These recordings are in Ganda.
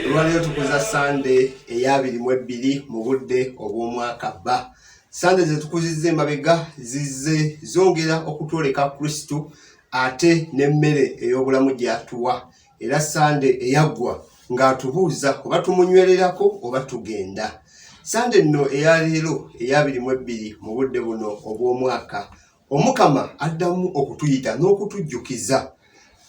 Lwaliro tukuza Sunday eya 22 mu budde obw'omwaka bba. Sunday zetukuzizza emabega zizze zongera okutwoleka Kristo ate n'emmere ey'obulamu gy'atuwa. Era Sunday eyaggwa ng'atubuuza oba tumunywererako oba tugenda. Sunday nno eya leero eya 22 mu budde buno obw'omwaka, Omukama addamu okutuyita n'okutujjukiza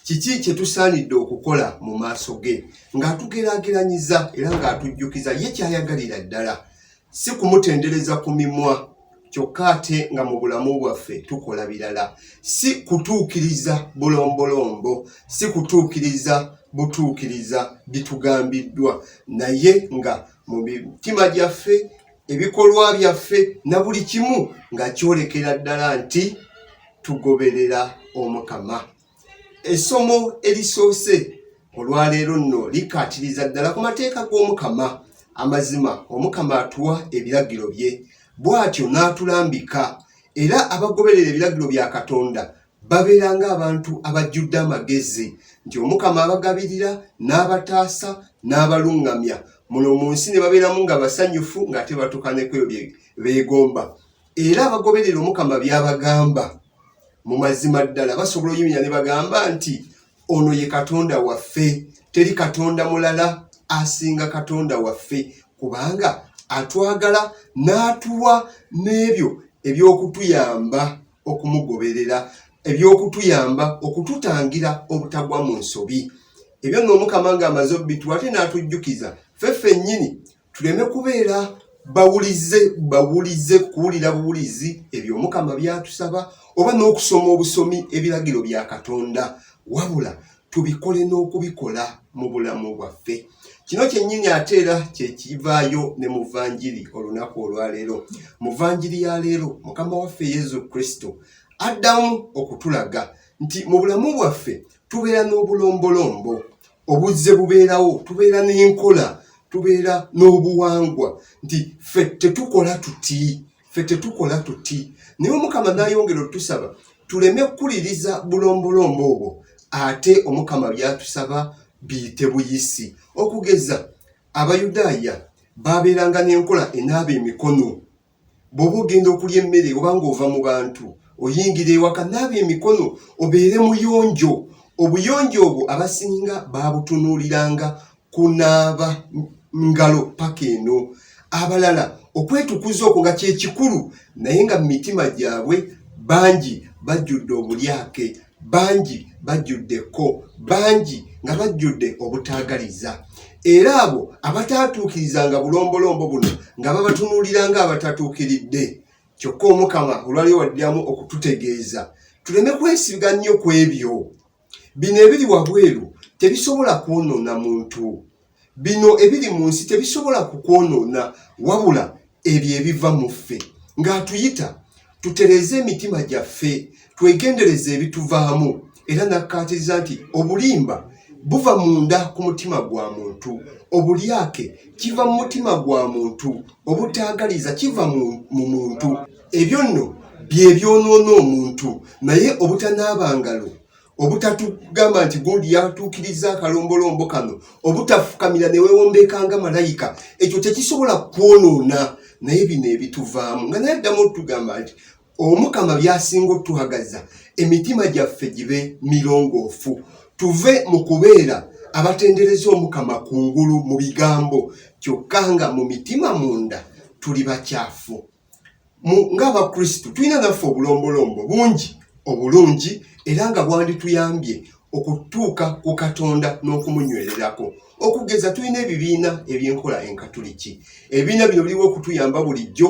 kiki kye tusaanidde okukola mu maaso ge, ng'atugeraageranyiza era ng'atujjukiza ye kyayagalira ddala, si kumutendereza ku mimwa kyokka ate nga mu bulamu bwaffe tukola birala, si kutuukiriza bulombolombo, si kutuukiriza butuukiriza bitugambiddwa, naye nga mu mitima gyaffe, ebikolwa byaffe na buli kimu nga kyolekera ddala nti tugoberera Omukama. Essomo erisoose olwaleero nno likaatiriza ddala ku mateeka g'Omukama. Amazima Omukama atuwa ebiragiro bye, bw'atyo n'atulambika, era abagoberera ebiragiro bya Katonda babeera ng'abantu abajjudde amagezi, nti Omukama abagabirira n'abataasa n'abaluŋŋamya muno mu nsi ne babeeramu nga basanyufu ng'ate batukaneko ebyo bye beegomba. Era abagoberera Omukama by'abagamba mu mazima ddala basobola oyimira ne bagamba nti ono ye Katonda waffe, teri Katonda mulala asinga Katonda waffe, kubanga atwagala n'atuwa n'ebyo eby'okutuyamba okumugoberera, eby'okutuyamba okututangira obutagwa mu nsobi. Ebyo nno Omukama ng'amaze obbituwa ate n'atujjukiza ffe nnyini tuleme kubeera bawulize kuwulira buwulizi ebyo Omukama byatusaba oba n'okusoma obusomi ebiragiro bya Katonda, wabula tubikole n'okubikola mu bulamu bwaffe. Kino kyennyini ate era kye kivaayo ne mu Vanjiri olunaku olwaleero. Mu Vanjiri ya leero Mukama waffe Yesu Kristo addamu okutulaga nti mu bulamu bwaffe tubeera n'obulombolombo, obuzze bubeerawo, tubeera n'enkola, tubeera n'obuwangwa, nti ffe tetukola tuti. Naye Omukama n'ayongera otusaba tuleme kukuliriza bulombolombo obwo, ate Omukama byatusaba biyite buyisi. Okugeza Abayudaaya babeeranga n'enkola enaaba emikono. Bw'oba ogenda okulya emmere oba ng'ova mu bantu, oyingira ewaka naaba emikono obeere muyonjo. Obuyonjo obwo abasinga baabutunuuliranga kunaaba ngalo paka eno. Abalala okwetukuza okwo nga kye kikulu, naye nga mu mitima gyabwe bangi bajjudde obulyake, bangi bajjuddeko, bangi nga bajjudde obutaagaliza. Era abo abataatuukirizanga bulombolombo buno nga babatunuuliranga abatatuukiridde. Kyokka Omukama olwaliwo waddamu okututegeeza tuleme kwesiga nnyo ku ebyo. Bino ebiri wabweru tebisobola kwonoona muntu. Bino ebiri mu nsi tebisobola kukwonoona, wabula ebyo ebiva mu ffe. Ng'atuyita tutereze emitima gyaffe, twegendereze ebituvaamu, era n'akkaatiriza nti obulimba buva munda ku mutima gwa muntu, obulyake kiva mu mutima gwa muntu, obutaagaliza kiva mu muntu. Ebyo nno bye byonoona omuntu, naye obutanaaba ngalo, obutatugamba nti gundi yatuukiriza akalombolombo kano, obutafukamira ne weewombekanga malayika, ekyo tekisobola kwonoona. Naye bino ebituvaamu nga naye addamu otugamba nti Omukama byasinga otuhagaza emitima gyaffe gibe mirongoofu, tuve mu kubeera abatendereza Omukama kungulu mu bigambo, kyokka nga mu mitima munda tuli bakyafu. Ng'Abakristo tulina naffe obulombolombo bungi obulungi, era nga bwandituyambye okutuuka ku Katonda n'okumunywererako. Okugeza tulina ebibiina eby'enkola enkatuliki. Ebibiina bino biriwo okutuyamba bulijjo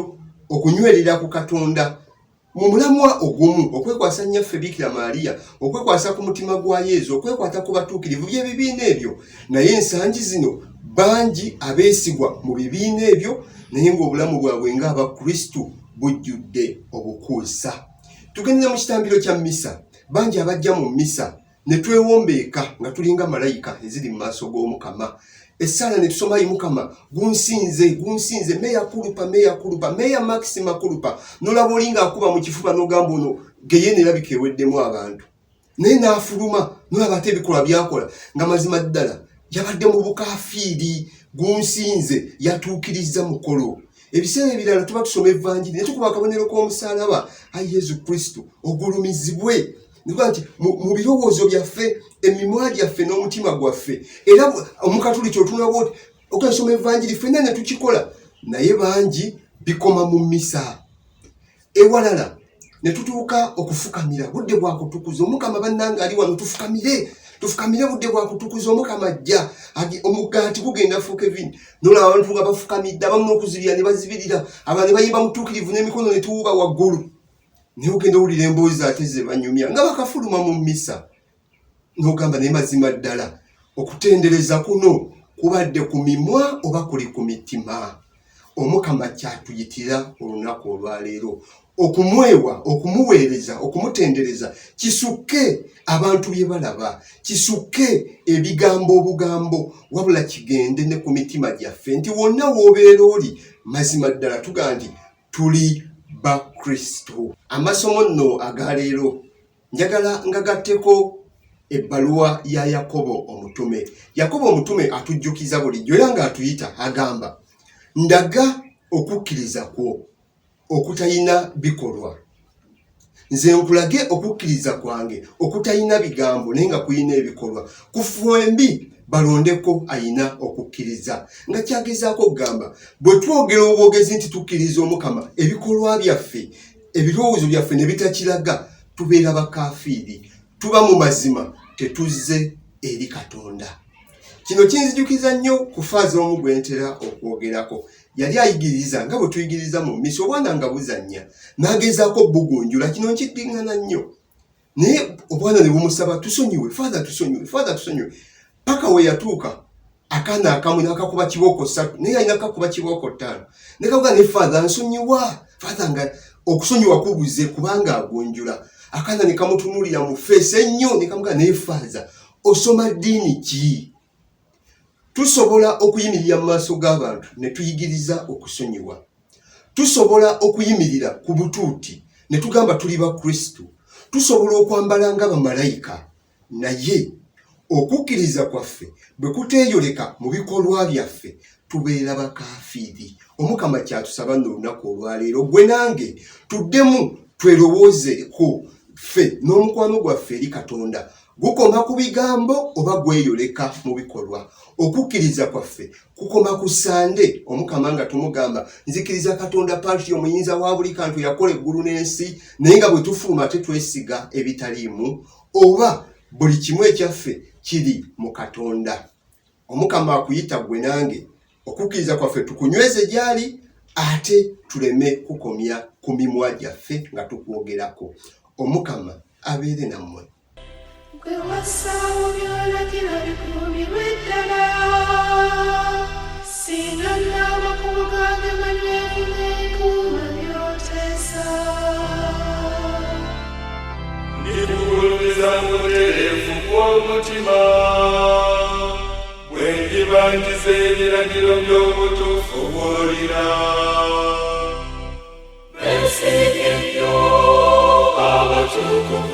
okunywerera ku Katonda mu mulamwa ogumu okwekwasa nnyaffe Bikira Maria okwekwasa ku mutima gwa Yesu okwekwata ku batuukirivu by'ebibiina ebyo naye ensangi zino bangi abeesigwa mu bibiina ebyo naye ng'obulamu bwabwe ng'Abakristu bujjudde obukuusa. Tugendera mu kitambiro kya mmisa bangi abajja mu mmisa ne twewombeeka nga tulinga malayika eziri mu maaso g'Omukama. Essala ne tusoma yi Mukama gunsinze meya kulupa meya Maxima kulupa nolaba olinga akuba mu kifuba n'ogamba ono geye nerabika eweddemu abantu naye n'afuluma nolaba ate ebikolwa byakola nga mazima ddala yabadde mu bukafiiri gunsinze yatuukiriza mukolo. Ebiseera ebirala tuba tusoma evvanjiri ne tukuba akabonero k'omusaalaba ayi Yesu Kristo ogulumizibwe nikuba nti mu birowoozo byaffe emimwa gyaffe n'omutima gwaffe era omukatuliki otunulaba oti okasoma evvanjiri ffenna ne tukikola naye bangi bikoma mu mmisa. Ewalala ne tutuuka okufukamira budde bwa kutukuza Omukama bannanga ali wano tufukamire budde bwa kutukuza Omukama ajja omugaati gugenda fuuka evini nolaba abantu nga bafukamidde abamu n'okuzibira ne bazibirira aba ne bayimba mutuukirivu n'emikono ne tuwuba waggulu naye ogenda owulira emboozi ate ze banyumya nga bakafuluma mu mmisa n'ogamba naye mazima ddala okutendereza kuno kubadde ku mimwa oba kuli ku mitima. Omukama kyatuyitira olunaku olwaleero okumwewa okumuweereza okumutendereza kisukke abantu bye balaba kisukke ebigambo obugambo wabula kigende ne ku mitima gyaffe nti wonna w'obeera oli mazima ddala tugaa nti tuli Bakristo. Amasomo nno agaleero njagala ngagatteko ebbaluwa ya Yakobo omutume. Yakobo omutume atujjukiza bulijjo era ng'atuyita agamba ndaga okukkiriza kwo okutalina bikolwa nze nkulage okukkiriza kwange okutalina bigambo naye nga kulina ebikolwa ku ffembi balondeko ayina okukkiriza nga kyagezaako okugamba bwe twogera obwogezi nti tukkiriza Omukama ebikolwa byaffe ebirowoozo byaffe ne bitakiraga tubeera bakafiiri tuba mu mazima tetuzze eri Katonda. Kino kinzijukiza nnyo ku faaza omu gwe ntera okwogerako yali ayigiriza nga bwe tuyigiriza mu mmisa obwana nga buzannya n'agezaako bugunjula kino nkiddiŋŋana nnyo naye obwana ne bumusaba tusonyiwe faatha tusonyiwe paka we yatuuka akaana akamu n'akakuba kibooko 3 naye alina kakuba kibooko 5 ne kavuga ne faatha nsonyiwa faatha nga okusonyiwa kubuze kubanga agunjula akaana ne kamutunuulira mu feesi ennyo ne kamuga naye faatha osoma ddiini ki? Tusobola okuyimirira mu maaso g'abantu ne tuyigiriza okusonyiwa. Tusobola okuyimirira ku butuuti ne tugamba tuli Bakristo. Tusobola okwambala nga bamalayika naye okukkiriza kwaffe bwe kuteeyoleka mu bikolwa byaffe tubeera bakafiiri. Omukama kyatusaba n'olunaku olwaleero gwe nange tuddemu twerowoozeeko ffe n'omukwano gwaffe eri Katonda gukoma ku bigambo oba gweyoleka mu bikolwa. Okukkiriza kwaffe kukoma ku Sande Omukama nga tumugamba nzikiriza Katonda Patri omuyinza wa buli kantu yakola eggulu n'ensi naye nga bwe tufuluma tetwesiga ebitaliimu oba buli kimu ekyaffe kiri mu Katonda. Omukama akuyita gwe nange okukkiriza kwaffe tukunyweze gy'ali ate tuleme kukomya ku mimwa gyaffe nga tukwogerako. Omukama abeere nammwe. Kwe wasaawo by'olagira bikuumirwe ddala singa n'amakubo gange manene n'ekuuma by'oteesa. Ndikugulumiza mu butereevu bw'omutima bwe ndiba ngize ebiragiro by'obutuufu bw'olina. Beesiige nnyo abatukuvu